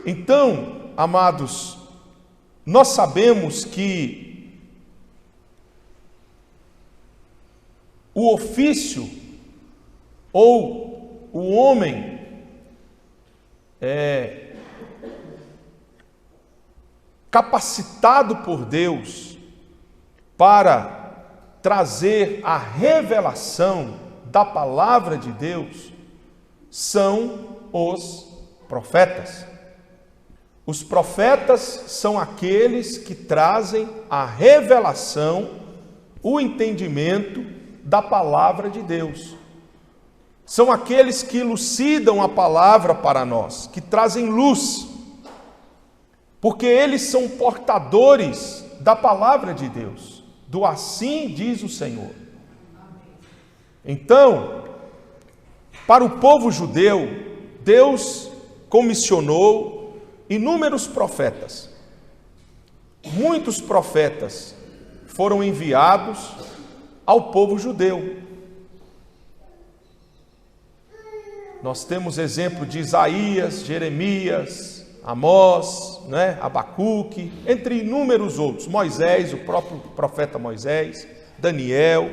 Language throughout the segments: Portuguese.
Então, amados, nós sabemos que o ofício ou o homem capacitado por Deus para trazer a revelação da palavra de Deus são os profetas. Os profetas são aqueles que trazem a revelação, o entendimento da palavra de Deus. São aqueles que elucidam a palavra para nós, que trazem luz, porque eles são portadores da palavra de Deus, do assim diz o Senhor. Então, para o povo judeu, Deus comissionou inúmeros profetas. Muitos profetas foram enviados ao povo judeu. Nós temos exemplo de Isaías, Jeremias, Amós, Abacuque, entre inúmeros outros. Moisés, o próprio profeta Moisés, Daniel,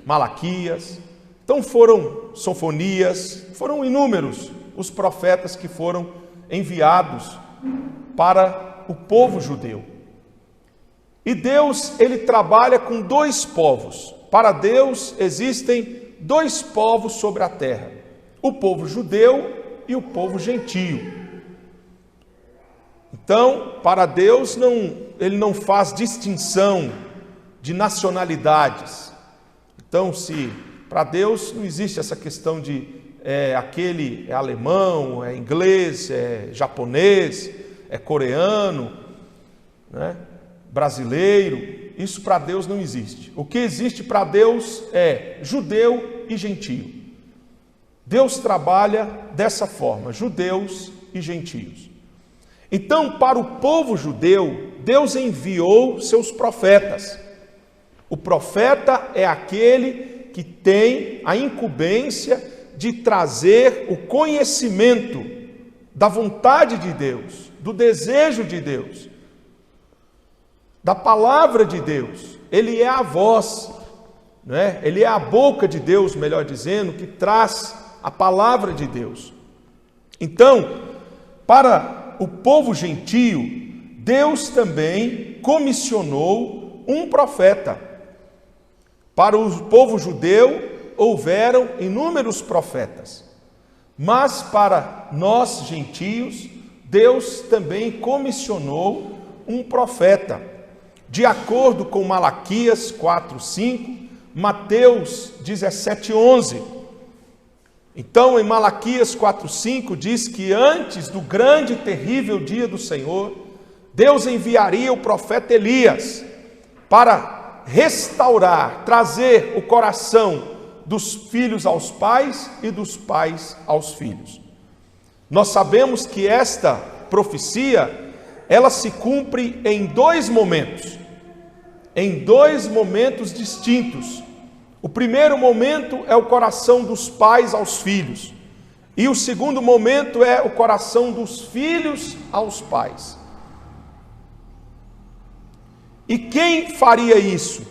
Malaquias. Então foram Sofonias, foram inúmeros os profetas que foram enviados para o povo judeu. E Deus, ele trabalha com dois povos. Para Deus existem dois povos sobre a terra: o povo judeu e o povo gentio. Então, para Deus, ele não faz distinção de nacionalidades. Então, para Deus não existe essa questão de aquele é alemão, é inglês, é japonês, é coreano, brasileiro. Isso para Deus não existe. O que existe para Deus é judeu e gentio. Deus trabalha dessa forma, judeus e gentios. Então, para o povo judeu, Deus enviou seus profetas. O profeta é aquele que tem a incumbência de trazer o conhecimento da vontade de Deus, do desejo de Deus, da palavra de Deus. Ele é a voz, ele é a boca de Deus, melhor dizendo, que traz a palavra de Deus. Então, para o povo gentio, Deus também comissionou um profeta. Para o povo judeu, houveram inúmeros profetas. Mas para nós gentios, Deus também comissionou um profeta. De acordo com Malaquias 4:5, Mateus 17:11. Então, em Malaquias 4:5 diz que antes do grande e terrível dia do Senhor, Deus enviaria o profeta Elias para restaurar, trazer o coração dos filhos aos pais e dos pais aos filhos. Nós sabemos que esta profecia, ela se cumpre em dois momentos distintos. O primeiro momento é o coração dos pais aos filhos, e o segundo momento é o coração dos filhos aos pais. E quem faria isso?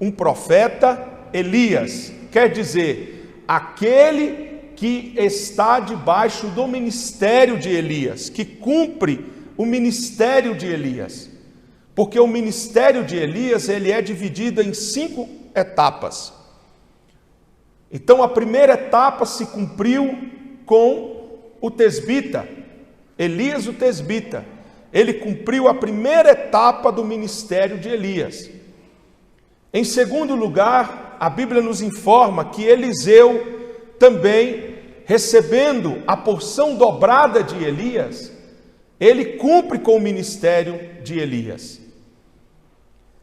Um profeta, Elias, quer dizer, aquele que está debaixo do ministério de Elias, que cumpre o ministério de Elias. Porque o ministério de Elias, ele é dividido em 5 etapas. Então, a primeira etapa se cumpriu com o tesbita, Elias o tesbita. Ele cumpriu a primeira etapa do ministério de Elias. Em segundo lugar, a Bíblia nos informa que Eliseu também, recebendo a porção dobrada de Elias, ele cumpre com o ministério de Elias.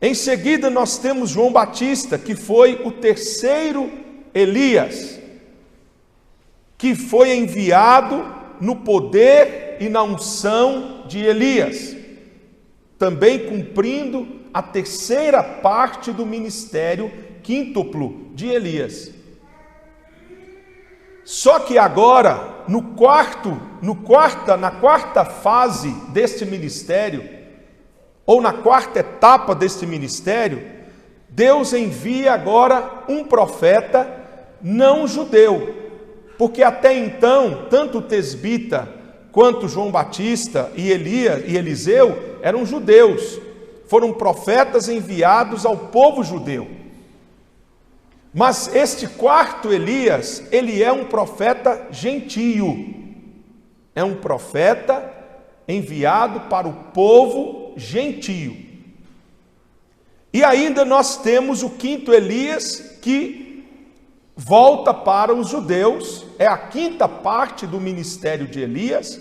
Em seguida, nós temos João Batista, que foi o terceiro Elias, que foi enviado no poder e na unção de Elias, também cumprindo a terceira parte do ministério quíntuplo de Elias. Só que agora, na quarta fase deste ministério, ou na quarta etapa deste ministério, Deus envia agora um profeta não judeu, porque até então, tanto o tesbita quanto João Batista e Eliseu eram judeus, foram profetas enviados ao povo judeu. Mas este quarto Elias, ele é um profeta gentio, é um profeta enviado para o povo gentio. E ainda nós temos o quinto Elias, que volta para os judeus, é a quinta parte do ministério de Elias,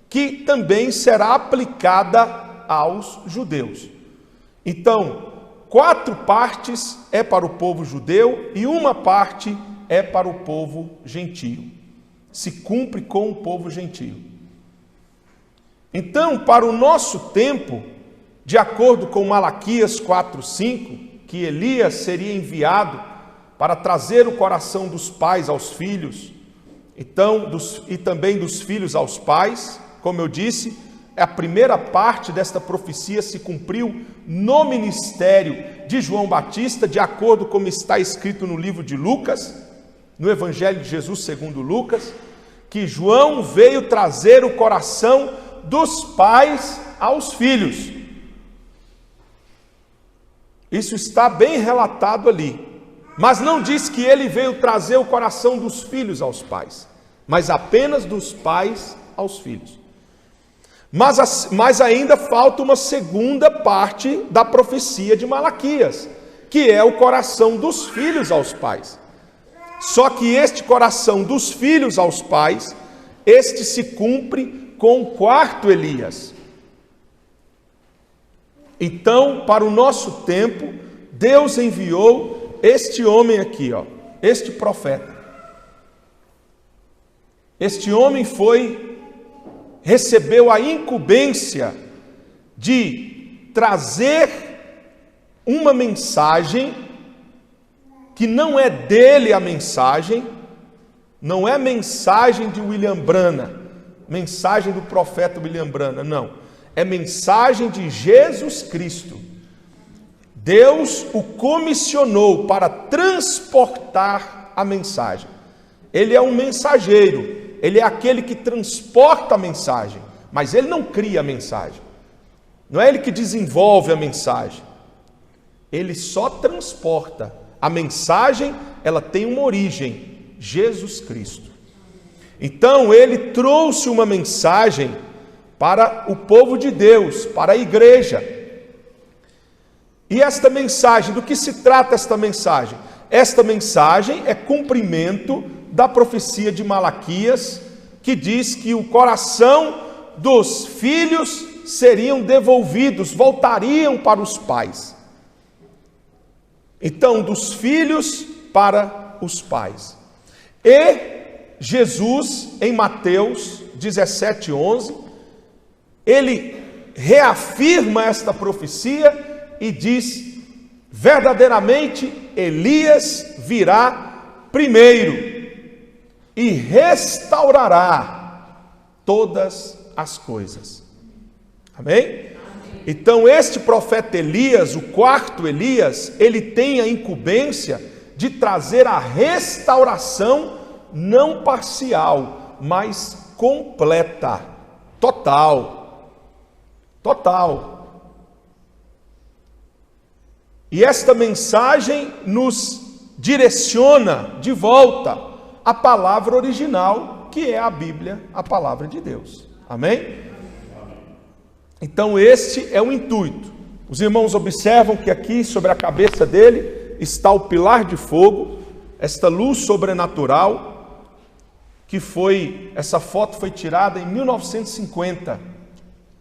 que também será aplicada aos judeus. Então, 4 partes é para o povo judeu e uma parte é para o povo gentio. Se cumpre com o povo gentio. Então, para o nosso tempo, de acordo com Malaquias 4:5, que Elias seria enviado para trazer o coração dos pais aos filhos, então, e também dos filhos aos pais, como eu disse, a primeira parte desta profecia se cumpriu no ministério de João Batista, de acordo com como está escrito no livro de Lucas, no Evangelho de Jesus segundo Lucas, que João veio trazer o coração dos pais aos filhos. Isso está bem relatado ali, mas não diz que ele veio trazer o coração dos filhos aos pais, mas apenas dos pais aos filhos. Mas ainda falta uma segunda parte da profecia de Malaquias, que é o coração dos filhos aos pais. Só que este coração dos filhos aos pais, este se cumpre com o quarto Elias. Então, para o nosso tempo, Deus enviou este homem aqui, este profeta. Este homem recebeu a incumbência de trazer uma mensagem que não é dele a mensagem, não é mensagem de William Branham, mensagem do profeta William Branham, não. É mensagem de Jesus Cristo. Deus o comissionou para transportar a mensagem. Ele é um mensageiro. Ele é aquele que transporta a mensagem, mas ele não cria a mensagem. Não é ele que desenvolve a mensagem. Ele só transporta. A mensagem, ela tem uma origem, Jesus Cristo. Então, ele trouxe uma mensagem para o povo de Deus, para a igreja. E esta mensagem, do que se trata esta mensagem? Esta mensagem é cumprimento da profecia de Malaquias, que diz que o coração dos filhos seriam devolvidos, voltariam para os pais. Então, dos filhos para os pais. E Jesus, em Mateus 17:11, ele reafirma esta profecia e diz: verdadeiramente Elias virá primeiro e restaurará todas as coisas. Amém? Então este profeta Elias, o quarto Elias, ele tem a incumbência de trazer a restauração não parcial, mas completa, total. E esta mensagem nos direciona de volta à palavra original, que é a Bíblia, a palavra de Deus. Amém? Então este é o intuito. Os irmãos observam que aqui sobre a cabeça dele está o pilar de fogo, esta luz sobrenatural, essa foto foi tirada em 1950,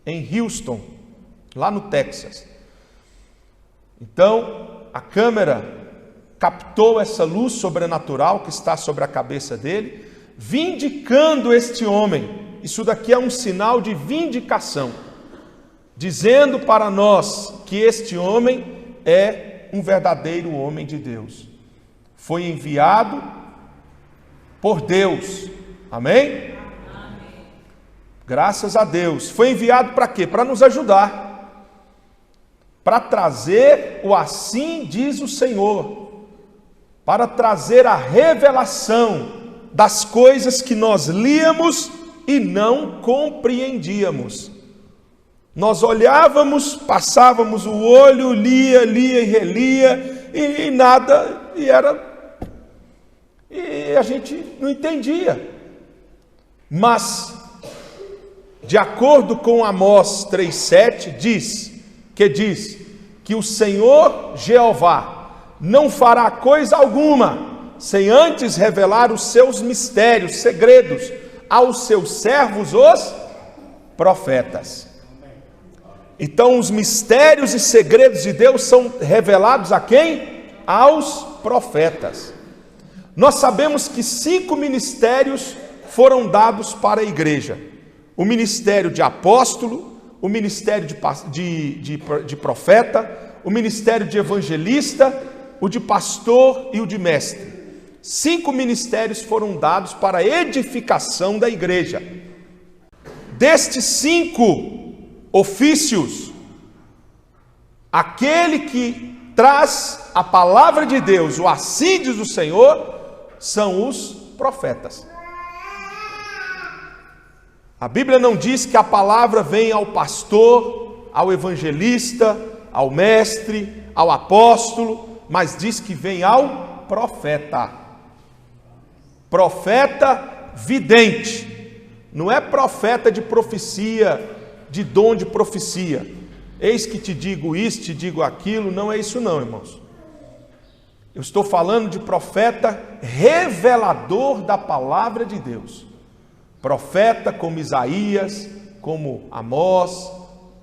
em Houston, lá no Texas. Então, a câmera captou essa luz sobrenatural que está sobre a cabeça dele, vindicando este homem. Isso daqui é um sinal de vindicação, dizendo para nós que este homem é um verdadeiro homem de Deus. Foi enviado por Deus. Amém? Graças a Deus. Foi enviado para quê? Para nos ajudar. Para trazer o assim diz o Senhor. Para trazer a revelação das coisas que nós líamos e não compreendíamos. Nós olhávamos, passávamos o olho, lia e relia, e nada, e a gente não entendia. Mas, de acordo com Amós 3,7, diz que o Senhor Jeová não fará coisa alguma, sem antes revelar os seus mistérios, segredos, aos seus servos, os profetas. Então, os mistérios e segredos de Deus são revelados a quem? Aos profetas. Nós sabemos que 5 ministérios foram dados para a igreja: o ministério de apóstolo, o ministério de profeta, o ministério de evangelista, o de pastor e o de mestre. 5 ministérios foram dados para a edificação da igreja. Destes 5 ofícios, aquele que traz a palavra de Deus, o assim diz o Senhor, são os profetas. A Bíblia não diz que a palavra vem ao pastor, ao evangelista, ao mestre, ao apóstolo, mas diz que vem ao profeta. Profeta vidente, não é profeta de profecia, de dom de profecia. Eis que te digo isso, te digo aquilo. Não é isso não, irmãos. Eu estou falando de profeta revelador da palavra de Deus. Profeta como Isaías, como Amós,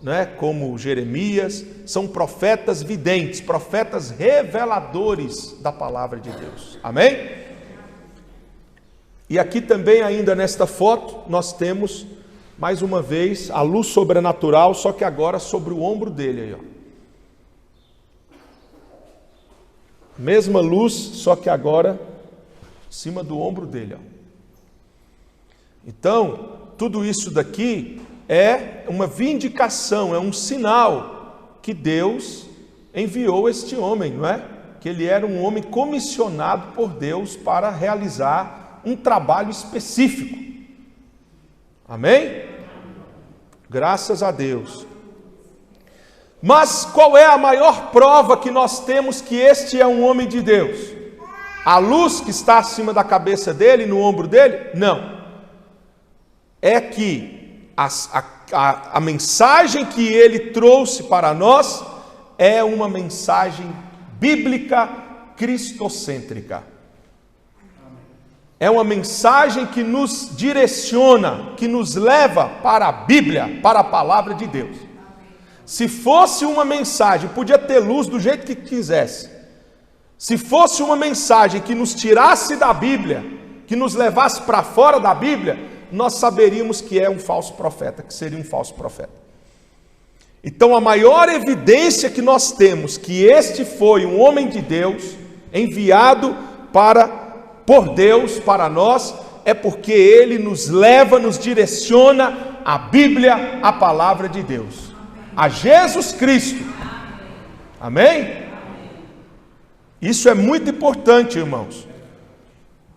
né, como Jeremias, são profetas videntes, profetas reveladores da palavra de Deus. Amém? E aqui também, ainda nesta foto, nós temos mais uma vez a luz sobrenatural, só que agora sobre o ombro dele aí, ó. Mesma luz, só que agora em cima do ombro dele, ó. Então, tudo isso daqui é uma vindicação, é um sinal que Deus enviou este homem, não é? Que ele era um homem comissionado por Deus para realizar um trabalho específico. Amém? Graças a Deus. Mas qual é a maior prova que nós temos que este é um homem de Deus? A luz que está acima da cabeça dele, no ombro dele? Não. É que a mensagem que ele trouxe para nós é uma mensagem bíblica cristocêntrica. É uma mensagem que nos direciona, que nos leva para a Bíblia, para a palavra de Deus. Se fosse uma mensagem, podia ter luz do jeito que quisesse. Se fosse uma mensagem que nos tirasse da Bíblia, que nos levasse para fora da Bíblia, nós saberíamos que é um falso profeta, que seria um falso profeta. Então, a maior evidência que nós temos que este foi um homem de Deus, enviado por Deus para nós, é porque ele nos leva, nos direciona à Bíblia, a palavra de Deus, a Jesus Cristo. Amém? Isso é muito importante, irmãos,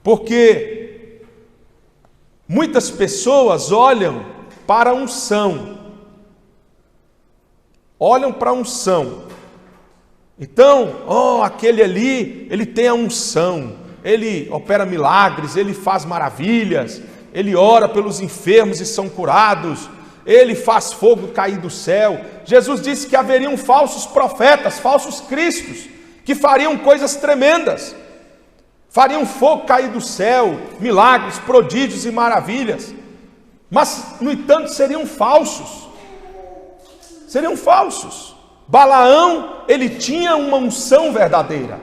porque muitas pessoas olham para a unção, então, aquele ali, ele tem a unção, ele opera milagres, ele faz maravilhas, ele ora pelos enfermos e são curados, ele faz fogo cair do céu. Jesus disse que haveriam falsos profetas, falsos cristos, que fariam coisas tremendas, fariam fogo cair do céu, milagres, prodígios e maravilhas, mas, no entanto, seriam falsos. Balaão, ele tinha uma unção verdadeira.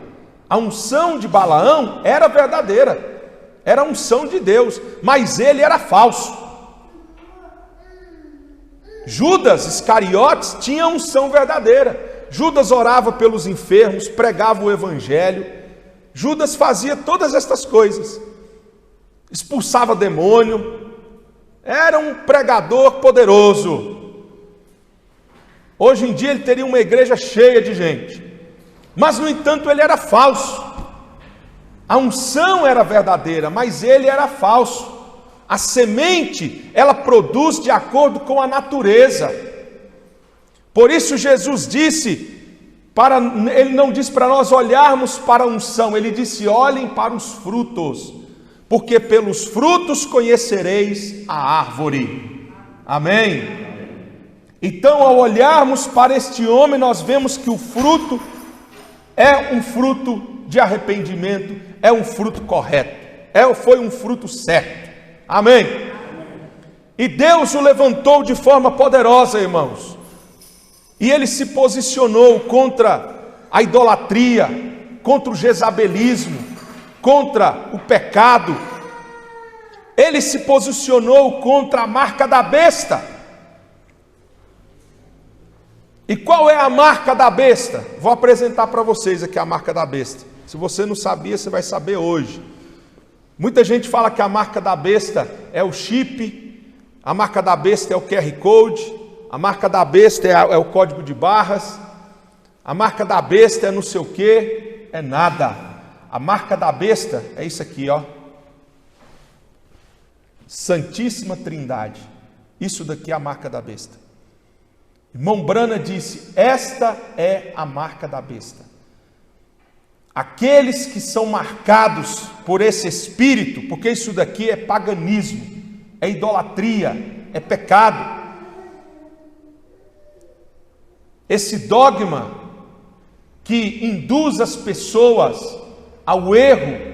A unção de Balaão era verdadeira, era a unção de Deus, mas ele era falso. Judas Iscariotes tinha unção verdadeira. Judas orava pelos enfermos, pregava o evangelho. Judas fazia todas estas coisas. expulsava demônio, era um pregador poderoso. Hoje em dia ele teria uma igreja cheia de gente, mas no entanto ele era falso. A unção era verdadeira, mas ele era falso. A semente, ela produz de acordo com a natureza. Por isso Jesus disse, ele não disse para nós olharmos para a unção, ele disse: olhem para os frutos, porque pelos frutos conhecereis a árvore. Amém? Então, ao olharmos para este homem, nós vemos que o fruto é um fruto de arrependimento, é um fruto correto, foi um fruto certo. Amém? E Deus o levantou de forma poderosa, irmãos, e ele se posicionou contra a idolatria, contra o jezabelismo, contra o pecado. Ele se posicionou contra a marca da besta. E qual é a marca da besta? Vou apresentar para vocês aqui a marca da besta. Se você não sabia, você vai saber hoje. Muita gente fala que a marca da besta é o chip, a marca da besta é o QR Code, a marca da besta é o código de barras, a marca da besta é não sei o que, é nada. A marca da besta é isso aqui, ó. Santíssima Trindade. Isso daqui é a marca da besta. Irmão Brana disse: esta é a marca da besta. Aqueles que são marcados por esse espírito, porque isso daqui é paganismo, é idolatria, é pecado. Esse dogma que induz as pessoas ao erro,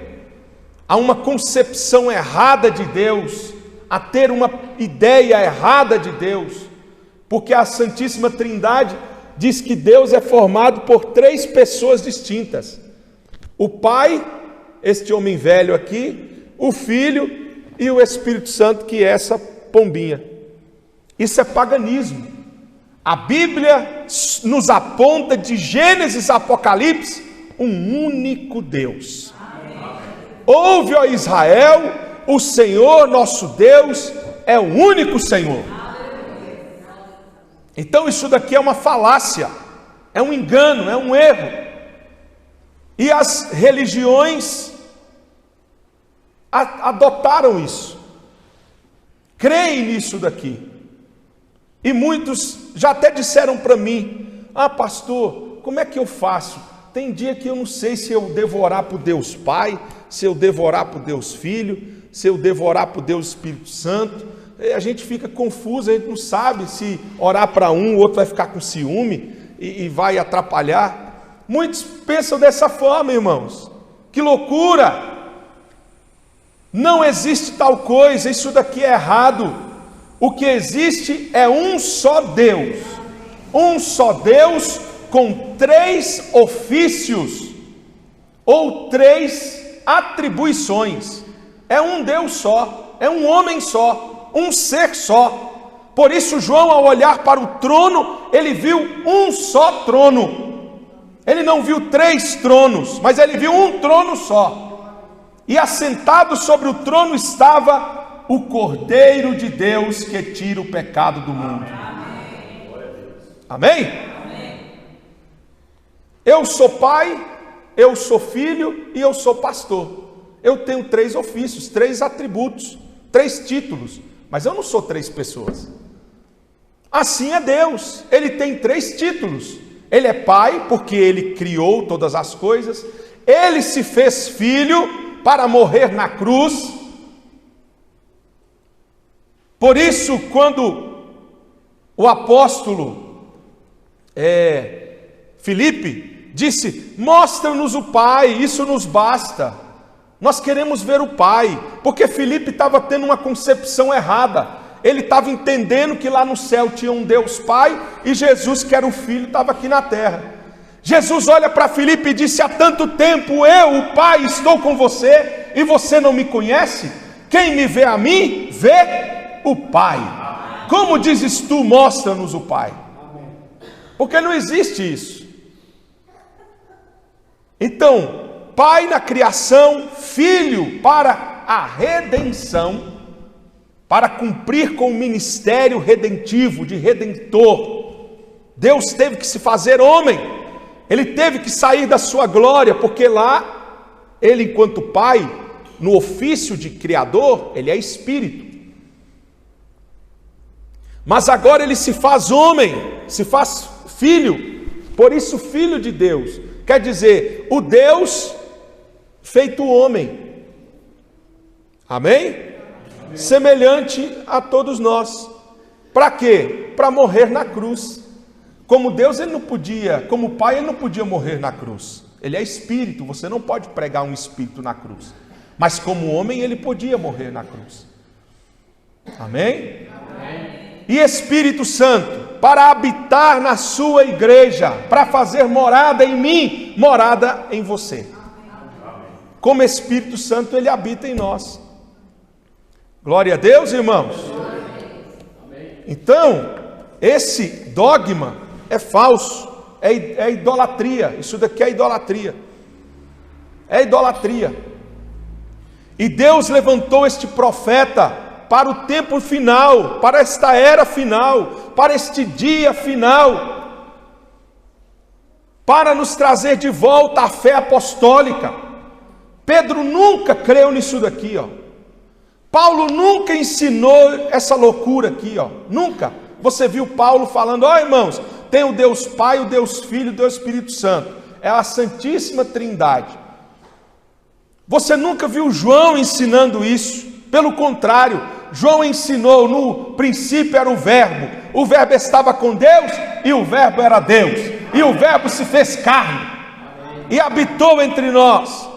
a uma concepção errada de Deus, a ter uma ideia errada de Deus, porque a Santíssima Trindade diz que Deus é formado por 3 pessoas distintas: o Pai, este homem velho aqui, o Filho e o Espírito Santo, que é essa pombinha. Isso é paganismo. A Bíblia nos aponta de Gênesis a Apocalipse um único Deus. Ouve, ó Israel, o Senhor nosso Deus é o único Senhor. Então isso daqui é uma falácia, é um engano, é um erro. E as religiões adotaram isso, creem nisso daqui. E muitos já até disseram para mim: ah, pastor, como é que eu faço? Tem dia que eu não sei se eu devo orar por Deus Pai, se eu devo orar por Deus Filho, se eu devo orar por Deus Espírito Santo. E a gente fica confuso, a gente não sabe se orar para um, o outro vai ficar com ciúme e vai atrapalhar. Muitos pensam dessa forma, irmãos. Que loucura! Não existe tal coisa, isso daqui é errado. O que existe é um só Deus com 3 ofícios ou 3 atribuições. É um Deus só, é um homem só, um ser só. Por isso João, ao olhar para o trono, ele viu um só trono. Ele não viu 3 tronos, mas ele viu um trono só. E assentado sobre o trono estava o Cordeiro de Deus que tira o pecado do mundo. Amém? Eu sou pai, eu sou filho e eu sou pastor. Eu tenho 3 ofícios, 3 atributos, 3 títulos, mas eu não sou 3 pessoas. Assim é Deus, ele tem 3 títulos. Ele é pai porque ele criou todas as coisas, ele se fez filho para morrer na cruz. Por isso, quando o apóstolo Filipe disse: mostra-nos o Pai, isso nos basta. Nós queremos ver o Pai, porque Filipe estava tendo uma concepção errada. Ele estava entendendo que lá no céu tinha um Deus Pai e Jesus, que era o Filho, estava aqui na terra. Jesus olha para Filipe e disse: há tanto tempo eu, o Pai, estou com você e você não me conhece? Quem me vê a mim, vê o Pai. Como dizes tu, mostra-nos o Pai? Porque não existe isso. Então, Pai na criação, Filho para a redenção, para cumprir com o ministério redentivo de redentor, Deus teve que se fazer homem, ele teve que sair da sua glória, porque lá, ele enquanto Pai, no ofício de Criador, ele é Espírito. Mas agora ele se faz homem, se faz filho, por isso filho de Deus, quer dizer, o Deus feito homem, amém? Semelhante a todos nós, para quê? Para morrer na cruz. Como Deus ele não podia, como Pai ele não podia morrer na cruz, ele é Espírito, você não pode pregar um Espírito na cruz, mas como homem ele podia morrer na cruz, amém? Amém. E Espírito Santo, para habitar na sua igreja, para fazer morada em mim, morada em você. Como Espírito Santo, ele habita em nós. Glória a Deus, irmãos. Então, esse dogma é falso, é idolatria. Isso daqui é idolatria. É idolatria. E Deus levantou este profeta para o tempo final, para esta era final, para este dia final, para nos trazer de volta a fé apostólica. Pedro nunca creu nisso daqui, ó. Paulo nunca ensinou essa loucura aqui, ó. Nunca. Você viu Paulo falando, ó irmãos, tem o Deus Pai, o Deus Filho, o Deus Espírito Santo. É a Santíssima Trindade. Você nunca viu João ensinando isso. Pelo contrário, João ensinou, no princípio era o verbo estava com Deus e o verbo era Deus, e o verbo se fez carne e habitou entre nós.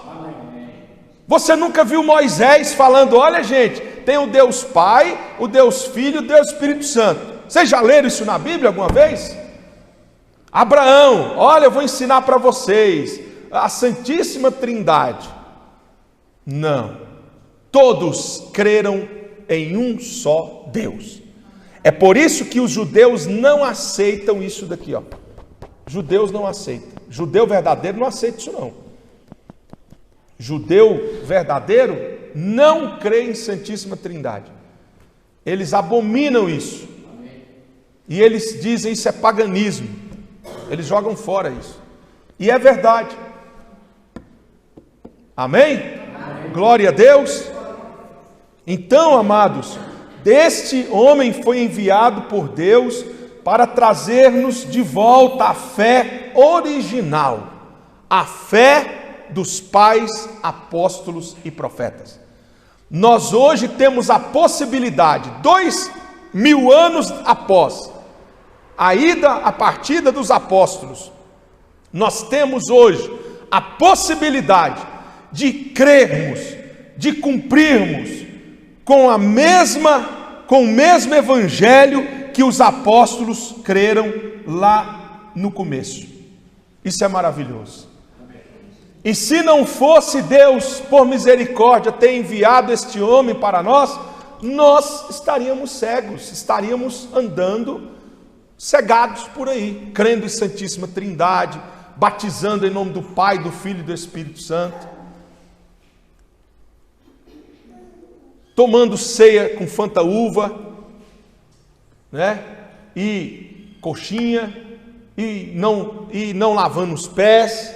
Você nunca viu Moisés falando, olha gente, tem o Deus Pai, o Deus Filho, o Deus Espírito Santo. Vocês já leram isso na Bíblia alguma vez? Abraão, olha, eu vou ensinar para vocês, a Santíssima Trindade. Não, todos creram em um só Deus. É por isso que os judeus não aceitam isso daqui, ó. Judeus não aceitam. Judeu verdadeiro não aceita isso não. Judeu verdadeiro não crê em Santíssima Trindade. Eles abominam isso. E eles dizem isso é paganismo. Eles jogam fora isso. E é verdade. Amém? Amém. Glória a Deus. Então, amados, este homem foi enviado por Deus para trazer-nos de volta a fé original, a fé dos pais, apóstolos e profetas. Nós hoje temos a possibilidade, 2000 anos após a partida dos apóstolos, nós temos hoje a possibilidade de crermos, de cumprirmos com o mesmo evangelho que os apóstolos creram lá no começo. Isso é maravilhoso. E se não fosse Deus, por misericórdia, ter enviado este homem para nós, nós estaríamos cegos, estaríamos andando cegados por aí, crendo em Santíssima Trindade, batizando em nome do Pai, do Filho e do Espírito Santo, tomando ceia com fantaúva, né? E coxinha, e não lavando os pés,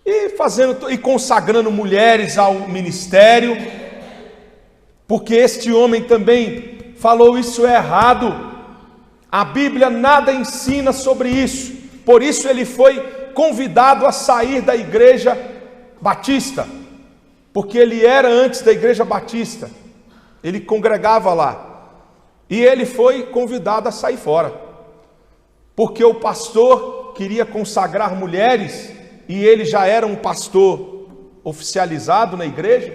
e consagrando mulheres ao ministério, porque este homem também falou isso é errado. A Bíblia nada ensina sobre isso. Por isso ele foi convidado a sair da igreja batista, porque ele era antes da igreja batista, ele congregava lá, e ele foi convidado a sair fora, porque o pastor queria consagrar mulheres, e ele já era um pastor oficializado na igreja,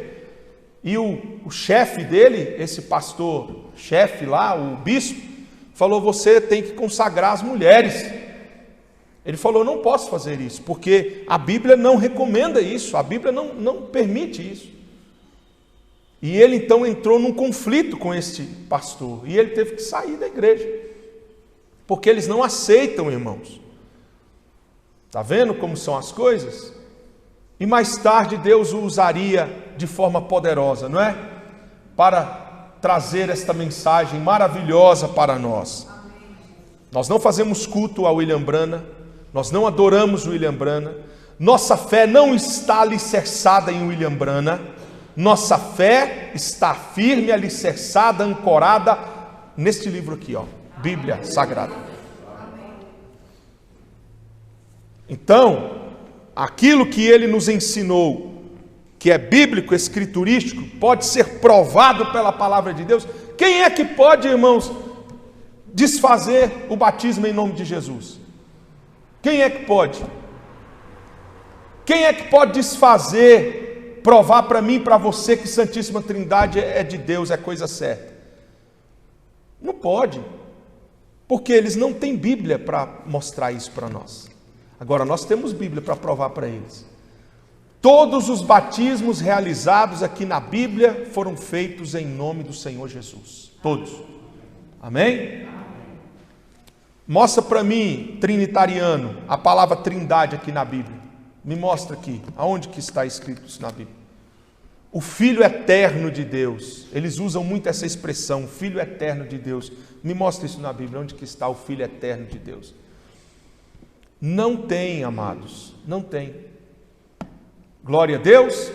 e o chefe dele, esse pastor chefe lá, o bispo, falou, você tem que consagrar as mulheres. Ele falou, não posso fazer isso, porque a Bíblia não recomenda isso, a Bíblia não permite isso. E ele então entrou num conflito com este pastor, e ele teve que sair da igreja, porque eles não aceitam, irmãos. Está vendo como são as coisas? E mais tarde Deus o usaria de forma poderosa, não é? Para trazer esta mensagem maravilhosa para nós. Nós não fazemos culto a William Branham, nós não adoramos William Branham, nossa fé não está alicerçada em William Branham, nossa fé está firme, alicerçada, ancorada neste livro aqui, ó, Bíblia Sagrada. Então, aquilo que ele nos ensinou, que é bíblico, escriturístico, pode ser provado pela palavra de Deus. Quem é que pode, irmãos, desfazer o batismo em nome de Jesus? Quem é que pode? Quem é que pode desfazer, provar para mim e para você que Santíssima Trindade é de Deus, é coisa certa? Não pode, porque eles não têm Bíblia para mostrar isso para nós. Agora nós temos Bíblia para provar para eles. Todos os batismos realizados aqui na Bíblia foram feitos em nome do Senhor Jesus. Todos. Amém? Mostra para mim, trinitariano, a palavra trindade aqui na Bíblia. Me mostra aqui, aonde que está escrito isso na Bíblia? O Filho eterno de Deus. Eles usam muito essa expressão, Filho eterno de Deus. Me mostra isso na Bíblia, onde que está o Filho eterno de Deus? Não tem, amados, não tem. Glória a Deus.